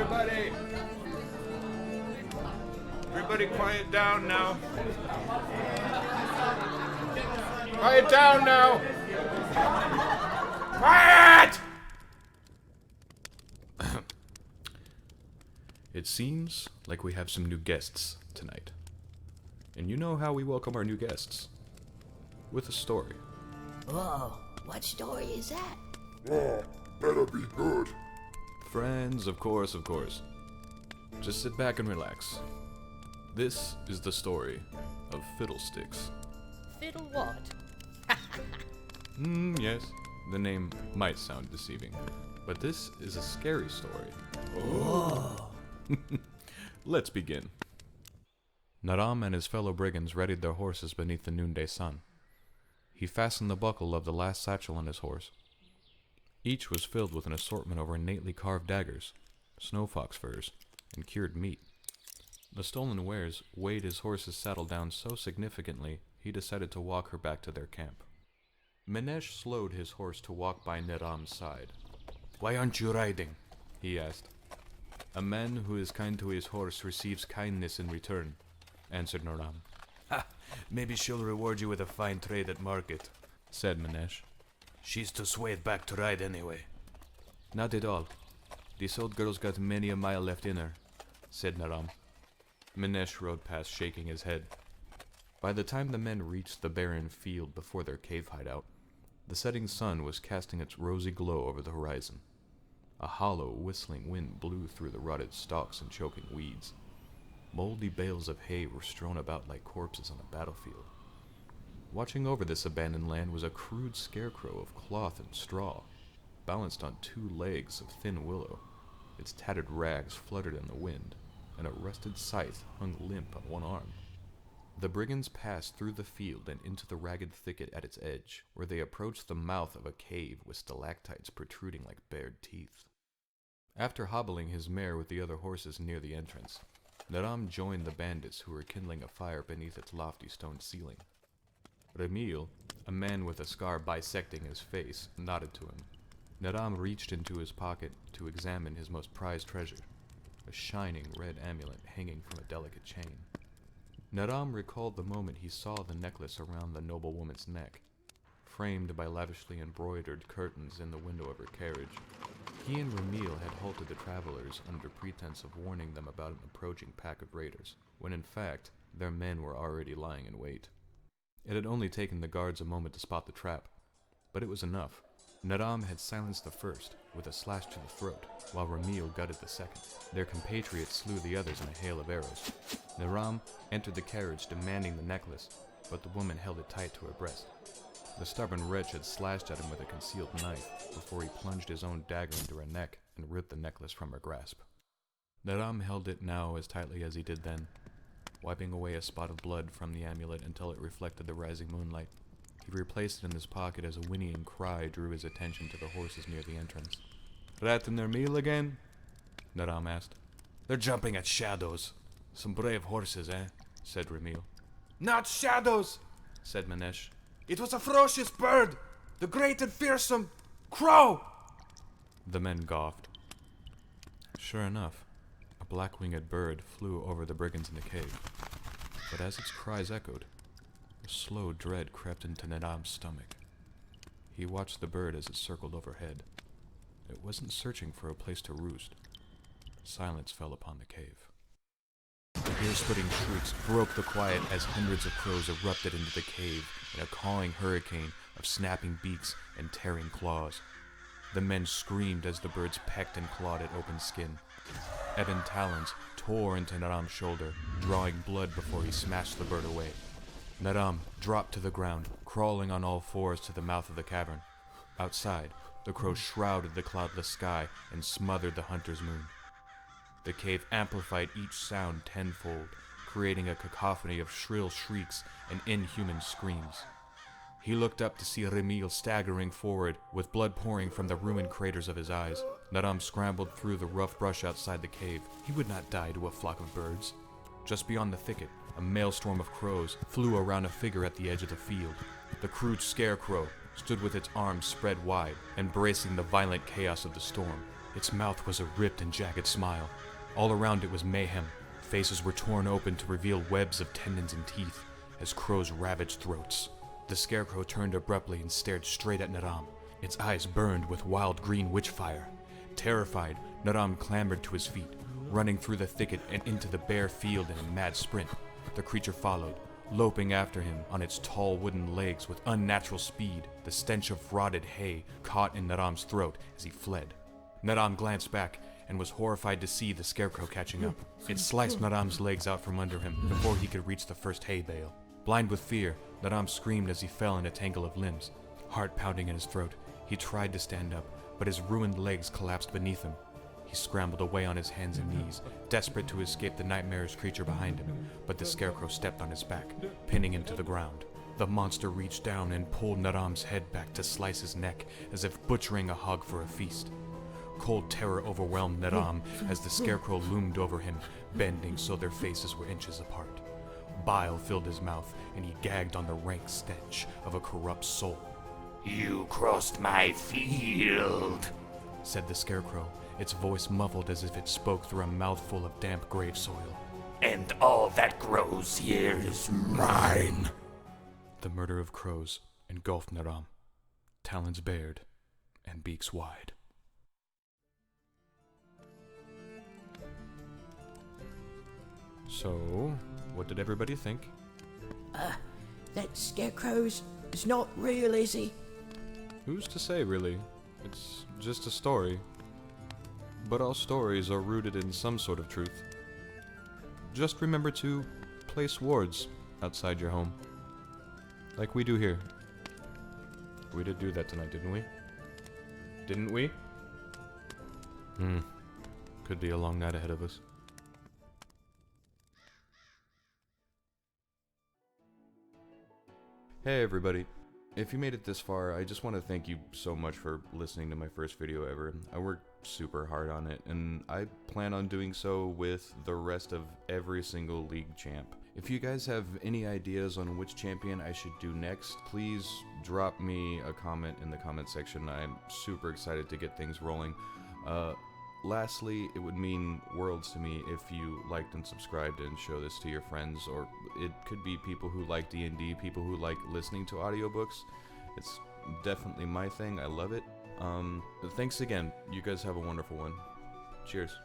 everybody! Everybody quiet down now. Quiet down now! Quiet! It seems like we have some new guests tonight. And you know how we welcome our new guests. With a story. Whoa, what story is that? Whoa, better be good. Friends, of course. Just sit back and relax. This is the story of Fiddlesticks. Fiddle what? Yes, the name might sound deceiving, but this is a scary story. Whoa. Let's begin. Naram and his fellow brigands readied their horses beneath the noonday sun. He fastened the buckle of the last satchel on his horse. Each was filled with an assortment of ornately carved daggers, snow fox furs, and cured meat. The stolen wares weighed his horse's saddle down so significantly he decided to walk her back to their camp. Minesh slowed his horse to walk by Naram's side. "Why aren't you riding?" he asked. "A man who is kind to his horse receives kindness in return," answered Naram. "Ha! Maybe she'll reward you with a fine trade at market," said Minesh. "She's too swayed back to ride anyway." "Not at all. This old girl's got many a mile left in her," said Naram. Minesh rode past, shaking his head. By the time the men reached the barren field before their cave hideout, the setting sun was casting its rosy glow over the horizon. A hollow, whistling wind blew through the rotted stalks and choking weeds. Moldy bales of hay were strewn about like corpses on a battlefield. Watching over this abandoned land was a crude scarecrow of cloth and straw, balanced on 2 legs of thin willow. Its tattered rags fluttered in the wind, and a rusted scythe hung limp on one arm. The brigands passed through the field and into the ragged thicket at its edge, where they approached the mouth of a cave with stalactites protruding like bared teeth. After hobbling his mare with the other horses near the entrance, Naram joined the bandits who were kindling a fire beneath its lofty stone ceiling. Remil, a man with a scar bisecting his face, nodded to him. Naram reached into his pocket to examine his most prized treasure, a shining red amulet hanging from a delicate chain. Naram recalled the moment he saw the necklace around the noblewoman's neck, framed by lavishly embroidered curtains in the window of her carriage. He and Remil had halted the travelers under pretense of warning them about an approaching pack of raiders, when in fact, their men were already lying in wait. It had only taken the guards a moment to spot the trap, but it was enough. Naram had silenced the first with a slash to the throat, while Remil gutted the second. Their compatriots slew the others in a hail of arrows. Naram entered the carriage demanding the necklace, but the woman held it tight to her breast. The stubborn wretch had slashed at him with a concealed knife before he plunged his own dagger into her neck and ripped the necklace from her grasp. Naram held it now as tightly as he did then, wiping away a spot of blood from the amulet until it reflected the rising moonlight. He replaced it in his pocket as a whinnying cry drew his attention to the horses near the entrance. "Ratting their meal again?" Naram asked. "They're jumping at shadows. Some brave horses, eh?" said Remil. "Not shadows," said Minesh. "It was a ferocious bird, the great and fearsome crow!" The men gawked. Sure enough, a black-winged bird flew over the brigands in the cave. But as its cries echoed, a slow dread crept into Naram's stomach. He watched the bird as it circled overhead. It wasn't searching for a place to roost. Silence fell upon the cave. Ear-splitting shrieks broke the quiet as hundreds of crows erupted into the cave in a cawing hurricane of snapping beaks and tearing claws. The men screamed as the birds pecked and clawed at open skin. Ebon talons tore into Naram's shoulder, drawing blood before he smashed the bird away. Naram dropped to the ground, crawling on all fours to the mouth of the cavern. Outside, the crows shrouded the cloudless sky and smothered the hunter's moon. The cave amplified each sound tenfold, creating a cacophony of shrill shrieks and inhuman screams. He looked up to see Remil staggering forward, with blood pouring from the ruined craters of his eyes. Naram scrambled through the rough brush outside the cave. He would not die to a flock of birds. Just beyond the thicket, a maelstrom of crows flew around a figure at the edge of the field. The crude scarecrow stood with its arms spread wide, embracing the violent chaos of the storm. Its mouth was a ripped and jagged smile. All around it was mayhem. Faces were torn open to reveal webs of tendons and teeth as crows ravaged throats. The scarecrow turned abruptly and stared straight at Naram. Its eyes burned with wild green witch fire. Terrified, Naram clambered to his feet, running through the thicket and into the bare field in a mad sprint. The creature followed, loping after him on its tall wooden legs with unnatural speed. The stench of rotted hay caught in Naram's throat as he fled. Naram glanced back and was horrified to see the scarecrow catching up. It sliced Naram's legs out from under him before he could reach the first hay bale. Blind with fear, Naram screamed as he fell in a tangle of limbs. Heart pounding in his throat, he tried to stand up, but his ruined legs collapsed beneath him. He scrambled away on his hands and knees, desperate to escape the nightmarish creature behind him, but the scarecrow stepped on his back, pinning him to the ground. The monster reached down and pulled Naram's head back to slice his neck, as if butchering a hog for a feast. Cold terror overwhelmed Naram as the scarecrow loomed over him, bending so their faces were inches apart. Bile filled his mouth, and he gagged on the rank stench of a corrupt soul. "You crossed my field," said the scarecrow, its voice muffled as if it spoke through a mouthful of damp grave soil. "And all that grows here is mine." The murder of crows engulfed Naram, talons bared and beaks wide. So, what did everybody think? That scarecrow's is not real, is he? Who's to say, really? It's just a story. But all stories are rooted in some sort of truth. Just remember to place wards outside your home. Like we do here. We did do that tonight, didn't we? Didn't we? Could be a long night ahead of us. Hey everybody. If you made it this far, I just want to thank you so much for listening to my first video ever. I worked super hard on it, and I plan on doing so with the rest of every single league champ. If you guys have any ideas on which champion I should do next, please drop me a comment in the comment section. I'm super excited to get things rolling. Lastly, it would mean worlds to me if you liked and subscribed and show this to your friends, or it could be people who like D&D, people who like listening to audiobooks. It's definitely my thing. I love it. Thanks again. You guys have a wonderful one. Cheers.